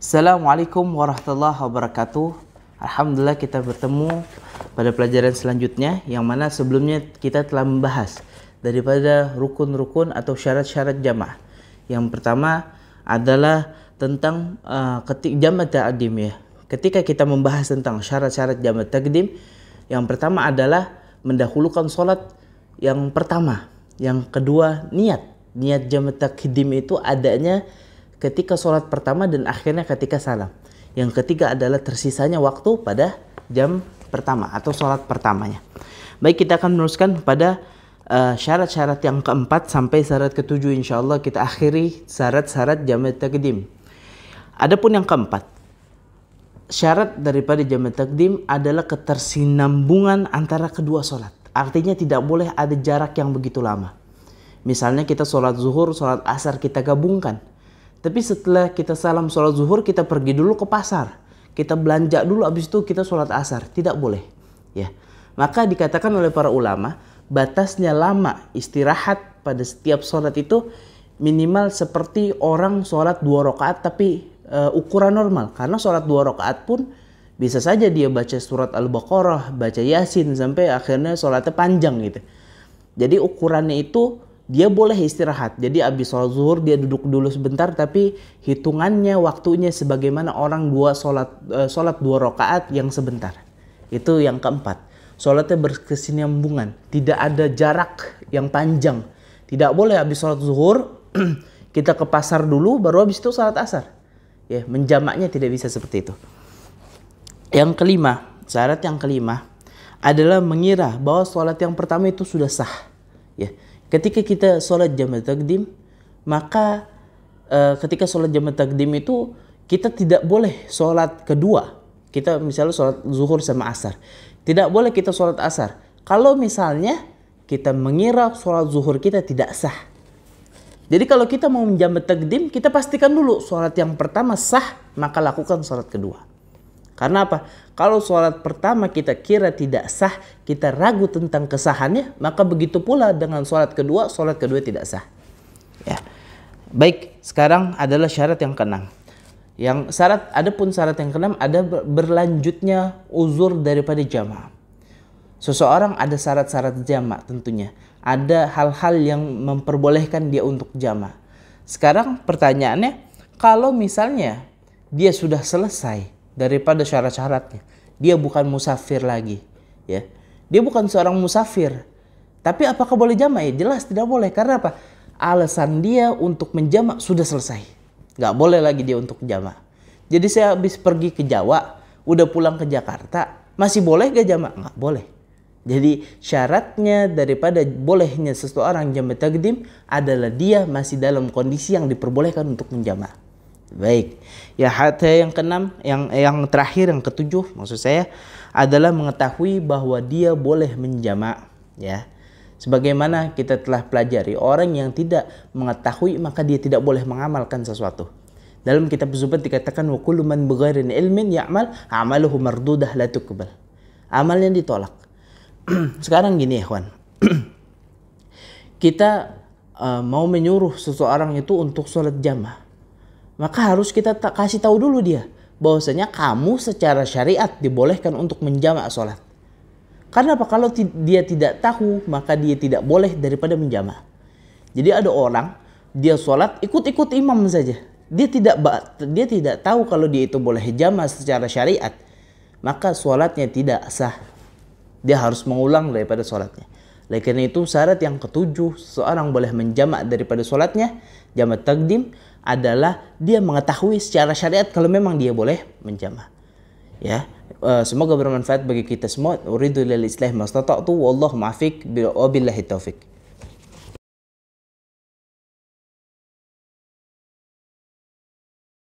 Assalamualaikum warahmatullahi wabarakatuh. Alhamdulillah kita bertemu pada pelajaran selanjutnya, yang mana sebelumnya kita telah membahas daripada rukun-rukun atau syarat-syarat jamaah. Yang pertama adalah tentang jama' ta'dim ya. Ketika kita membahas tentang syarat-syarat jama' ta'dim, yang pertama adalah mendahulukan sholat yang pertama. Yang kedua niat jama' ta'dim itu adanya ketika sholat pertama dan akhirnya ketika salam. Yang ketiga adalah tersisanya waktu pada jam pertama atau sholat pertamanya. Baik, kita akan meneruskan pada syarat-syarat yang keempat sampai syarat ketujuh. Insyaallah kita akhiri syarat-syarat jama' ta'dim. Adapun yang keempat, syarat daripada jama' ta'dim adalah ketersinambungan antara kedua sholat. Artinya tidak boleh ada jarak yang begitu lama. Misalnya kita sholat zuhur, sholat asar kita gabungkan. Tapi setelah kita salam sholat zuhur, kita pergi dulu ke pasar. Kita belanja dulu, habis itu kita sholat asar. Tidak boleh. Ya. Maka dikatakan oleh para ulama, batasnya lama istirahat pada setiap sholat itu minimal seperti orang sholat 2 rakaat tapi ukuran normal. Karena sholat 2 rakaat pun bisa saja dia baca surat Al-Baqarah, baca Yasin, sampai akhirnya sholatnya panjang gitu. Jadi ukurannya itu dia boleh istirahat. Jadi habis sholat zuhur dia duduk dulu sebentar, tapi hitungannya waktunya sebagaimana orang sholat 2 rakaat yang sebentar. Itu yang keempat. Sholatnya berkesinambungan, tidak ada jarak yang panjang. Tidak boleh habis sholat zuhur kita ke pasar dulu baru habis itu sholat asar. Ya, menjamaknya tidak bisa seperti itu. Yang kelima, syarat yang kelima adalah mengira bahwa sholat yang pertama itu sudah sah. Ya. Ketika kita sholat jama' ta'dim, maka ketika sholat jama' ta'dim itu kita tidak boleh sholat kedua. Kita misalnya sholat zuhur sama asar, tidak boleh kita sholat asar. Kalau misalnya kita mengira sholat zuhur kita tidak sah. Jadi kalau kita mau jama' ta'dim, kita pastikan dulu sholat yang pertama sah, maka lakukan sholat kedua. Karena apa? Kalau sholat pertama kita kira tidak sah, kita ragu tentang kesahannya, maka begitu pula dengan sholat kedua tidak sah. Ya. Baik, sekarang adalah syarat yang keenam. Adapun syarat yang keenam ada berlanjutnya uzur daripada jamaah. Seseorang ada syarat-syarat jamaah tentunya. Ada hal-hal yang memperbolehkan dia untuk jamaah. Sekarang pertanyaannya, kalau misalnya dia sudah selesai daripada syarat-syaratnya, dia bukan musafir lagi, ya, dia bukan seorang musafir, tapi apakah boleh jamaah? Jelas tidak boleh. Karena apa? Alasan dia untuk menjamaah sudah selesai, nggak boleh lagi dia untuk jamaah. Jadi saya habis pergi ke Jawa, udah pulang ke Jakarta, masih boleh gak jamaah? Nggak boleh. Jadi syaratnya daripada bolehnya seseorang jama' ta'dim adalah dia masih dalam kondisi yang diperbolehkan untuk menjamaah. Baik, ya, yang keenam, yang terakhir, yang ketujuh maksud saya adalah mengetahui bahwa dia boleh menjama', ya. Sebagaimana kita telah pelajari, orang yang tidak mengetahui maka dia tidak boleh mengamalkan sesuatu. Dalam kitab Zubat dikatakan wa kullu man bighairi ilmin ya'mal amaluhu mardudah la tuqbal. Amalnya ditolak. Sekarang gini ya, kawan. Kita mau menyuruh seseorang itu untuk sholat jamaah, maka harus kita kasih tahu dulu dia bahwasanya kamu secara syariat dibolehkan untuk menjamak sholat. Karena apa? Kalau dia tidak tahu, maka dia tidak boleh daripada menjamak. Jadi ada orang dia sholat ikut-ikut imam saja. Dia tidak tahu kalau dia itu boleh jamak secara syariat, maka sholatnya tidak sah. Dia harus mengulang daripada sholatnya. Oleh karena itu syarat yang ketujuh seorang boleh menjamak daripada sholatnya jama' ta'dim adalah dia mengetahui secara syariat kalau memang dia boleh menjamaah. Ya, semoga bermanfaat bagi kita semua. Uridu lil islah mastata'tu wallahu muwaffiq, wabillahi taufik.